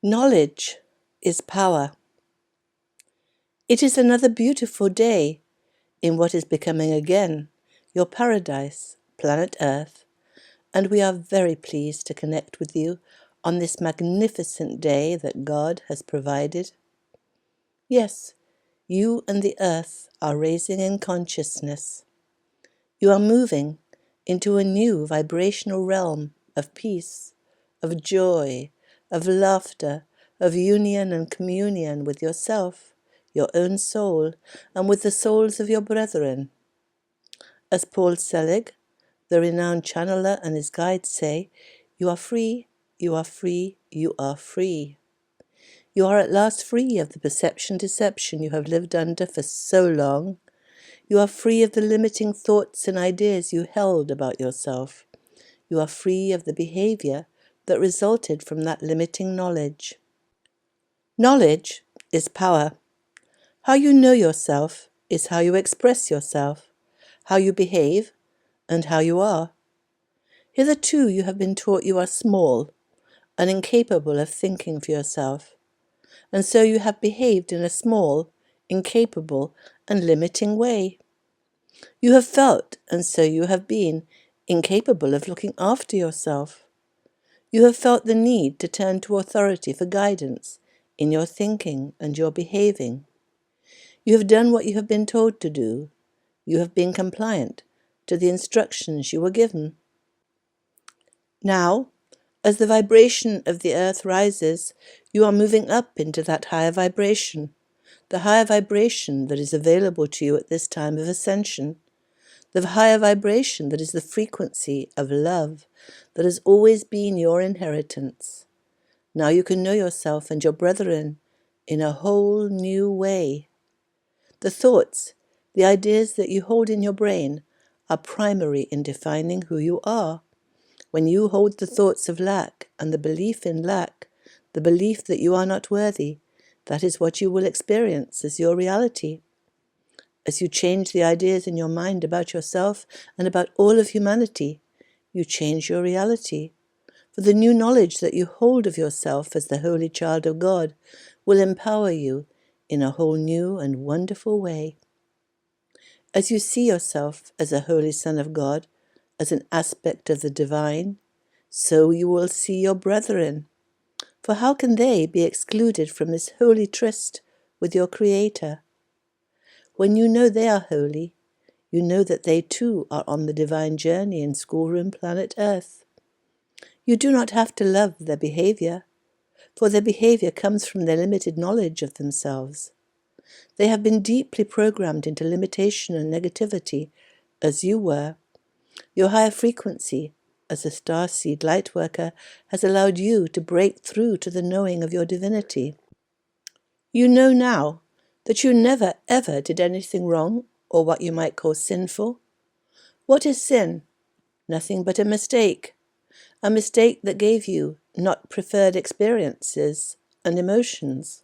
Knowledge is power. It is another beautiful day in what is becoming again your paradise, planet Earth, and we are very pleased to connect with you on this magnificent day that God has provided. Yes, you and the Earth are raising in consciousness. You are moving into a new vibrational realm of peace, of joy, of laughter, of union and communion with yourself, your own soul, and with the souls of your brethren. As Paul Selig, the renowned channeler, and his guides say, you are free, you are free, you are free. You are at last free of the perception-deception you have lived under for so long. You are free of the limiting thoughts and ideas you held about yourself. You are free of the behavior that resulted from that limiting knowledge. Knowledge is power. How you know yourself is how you express yourself, how you behave, and how you are. Hitherto you have been taught you are small and incapable of thinking for yourself, and so you have behaved in a small, incapable, and limiting way. You have felt, and so you have been, incapable of looking after yourself. You have felt the need to turn to authority for guidance in your thinking and your behaving. You have done what you have been told to do. You have been compliant to the instructions you were given. Now, as the vibration of the earth rises, you are moving up into that higher vibration, the higher vibration that is available to you at this time of ascension, the higher vibration that is the frequency of love that has always been your inheritance. Now you can know yourself and your brethren in a whole new way. The thoughts, the ideas that you hold in your brain are primary in defining who you are. When you hold the thoughts of lack and the belief in lack, the belief that you are not worthy, that is what you will experience as your reality. As you change the ideas in your mind about yourself and about all of humanity, you change your reality. For the new knowledge that you hold of yourself as the holy child of God will empower you in a whole new and wonderful way. As you see yourself as a holy Son of God, as an aspect of the divine, so you will see your brethren. For how can they be excluded from this holy tryst with your Creator? When you know they are holy, you know that they too are on the divine journey in schoolroom planet Earth. You do not have to love their behavior, for their behavior comes from their limited knowledge of themselves. They have been deeply programmed into limitation and negativity, as you were. Your higher frequency, as a starseed lightworker, has allowed you to break through to the knowing of your divinity. You know now that you never ever did anything wrong or what you might call sinful. What is sin? Nothing but a mistake that gave you not preferred experiences and emotions,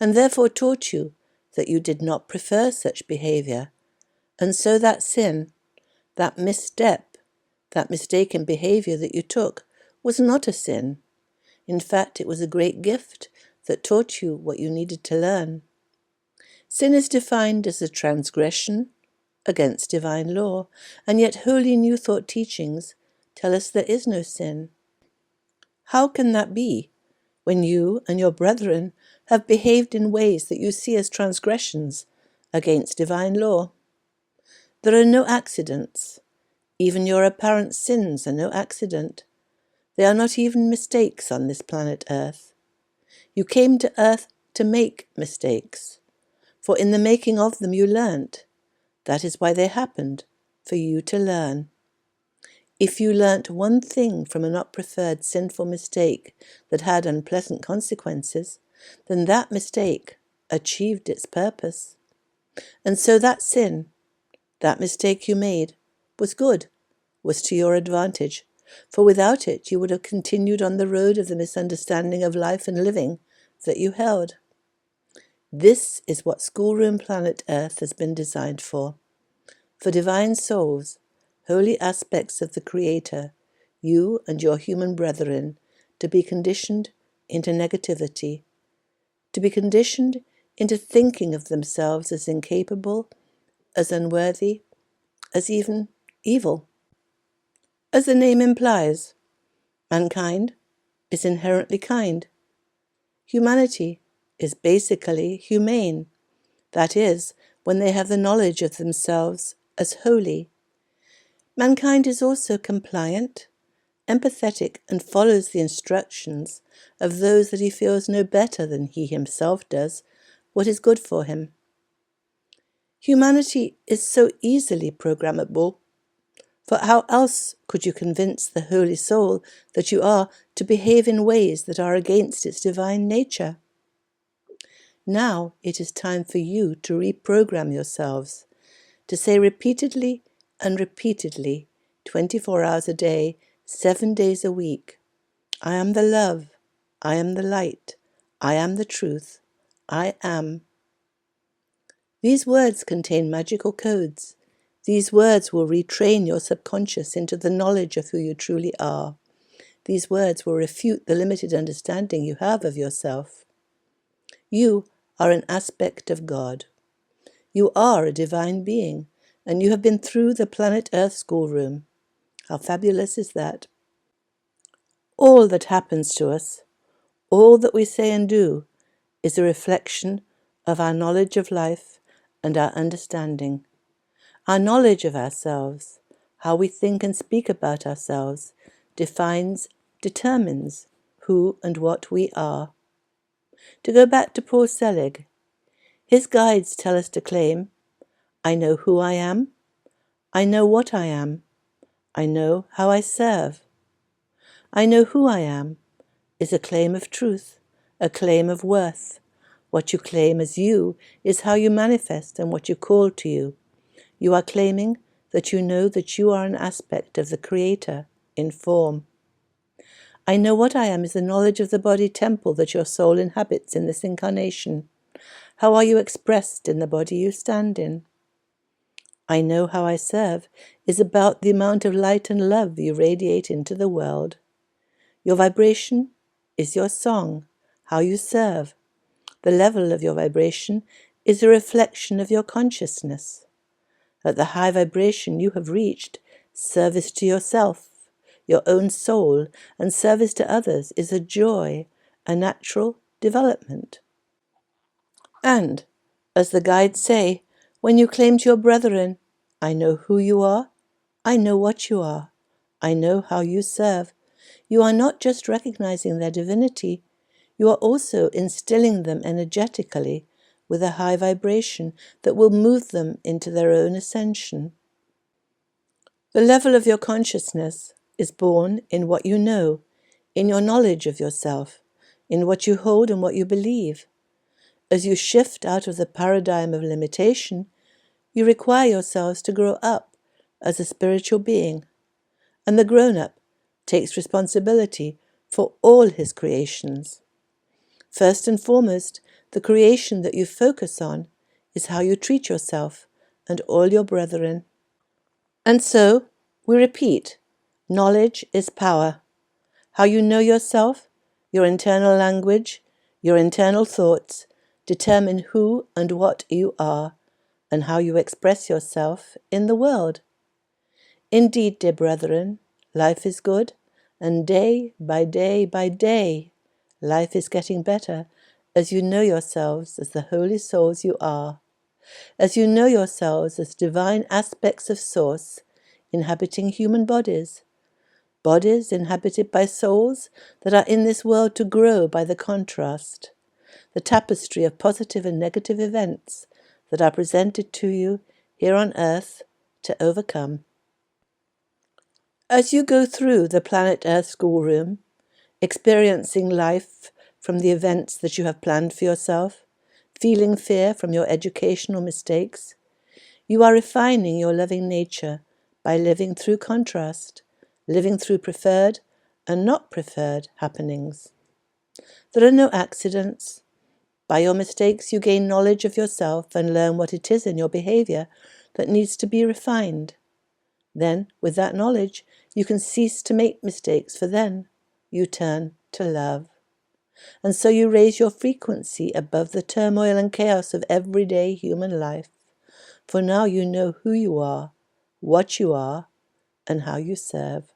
and therefore taught you that you did not prefer such behavior, and so that sin, that misstep, that mistaken behavior that you took was not a sin. In fact, it was a great gift that taught you what you needed to learn. Sin is defined as a transgression against divine law, and yet holy New Thought teachings tell us there is no sin. How can that be, when you and your brethren have behaved in ways that you see as transgressions against divine law? There are no accidents. Even your apparent sins are no accident. They are not even mistakes on this planet Earth. You came to Earth to make mistakes, for in the making of them you learnt. That is why they happened, for you to learn. If you learnt one thing from a not preferred sinful mistake that had unpleasant consequences, then that mistake achieved its purpose. And so that sin, that mistake you made, was good, was to your advantage, for without it you would have continued on the road of the misunderstanding of life and living that you held. This is what schoolroom planet Earth has been designed for. for divine souls, holy aspects of the Creator, you and your human brethren, to be conditioned into negativity, to be conditioned into thinking of themselves as incapable, as unworthy, as even evil. As the name implies, mankind is inherently kind. Humanity is basically humane, that is, when they have the knowledge of themselves as holy. Mankind is also compliant, empathetic, and follows the instructions of those that he feels know better than he himself does what is good for him. Humanity is so easily programmable, for how else could you convince the holy soul that you are to behave in ways that are against its divine nature? Now it is time for you to reprogram yourselves, to say repeatedly and repeatedly, 24 hours a day, 7 days a week, I am the love, I am the light, I am the truth, I am. These words contain magical codes. These words will retrain your subconscious into the knowledge of who you truly are. These words will refute the limited understanding you have of yourself. You are an aspect of God. You are a divine being, and you have been through the planet Earth schoolroom. How fabulous is that? All that happens to us, all that we say and do, is a reflection of our knowledge of life and our understanding. Our knowledge of ourselves, how we think and speak about ourselves, determines who and what we are. To go back to Paul Selig, his guides tell us to claim, I know who I am, I know what I am, I know how I serve. I know who I am is a claim of truth, a claim of worth. What you claim as you is how you manifest and what you call to you. You are claiming that you know that you are an aspect of the Creator in form. I know what I am is the knowledge of the body temple that your soul inhabits in this incarnation. How are you expressed in the body you stand in? I know how I serve is about the amount of light and love you radiate into the world. Your vibration is your song, how you serve. The level of your vibration is a reflection of your consciousness. At the high vibration you have reached, service to yourself, your own soul, and service to others is a joy, a natural development. And, as the guides say, when you claim to your brethren, I know who you are, I know what you are, I know how you serve, you are not just recognizing their divinity, you are also instilling them energetically with a high vibration that will move them into their own ascension. The level of your consciousness is born in what you know, in your knowledge of yourself, in what you hold and what you believe. As you shift out of the paradigm of limitation, you require yourselves to grow up as a spiritual being, and the grown-up takes responsibility for all his creations. First and foremost, the creation that you focus on is how you treat yourself and all your brethren. And so, we repeat, knowledge is power. How you know yourself, your internal language, your internal thoughts, determine who and what you are, and how you express yourself in the world. Indeed, dear brethren, life is good, and day by day by day, life is getting better as you know yourselves as the holy souls you are, as you know yourselves as divine aspects of Source, inhabiting human bodies, bodies inhabited by souls that are in this world to grow by the contrast, the tapestry of positive and negative events that are presented to you here on earth to overcome. As you go through the planet Earth schoolroom, experiencing life from the events that you have planned for yourself, feeling fear from your educational mistakes, you are refining your loving nature by living through contrast, living through preferred and not preferred happenings. There are no accidents. By your mistakes you gain knowledge of yourself and learn what it is in your behavior that needs to be refined. Then, with that knowledge, you can cease to make mistakes, for then you turn to love. And so you raise your frequency above the turmoil and chaos of everyday human life. For now you know who you are, what you are, and how you serve.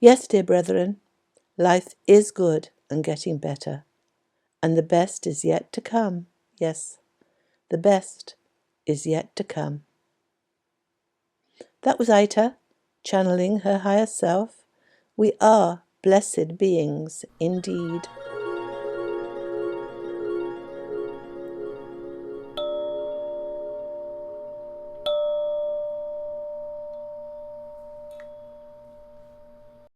Yes, dear brethren, life is good and getting better. And the best is yet to come. Yes, the best is yet to come. That was Aita, channeling her higher self. We are blessed beings indeed.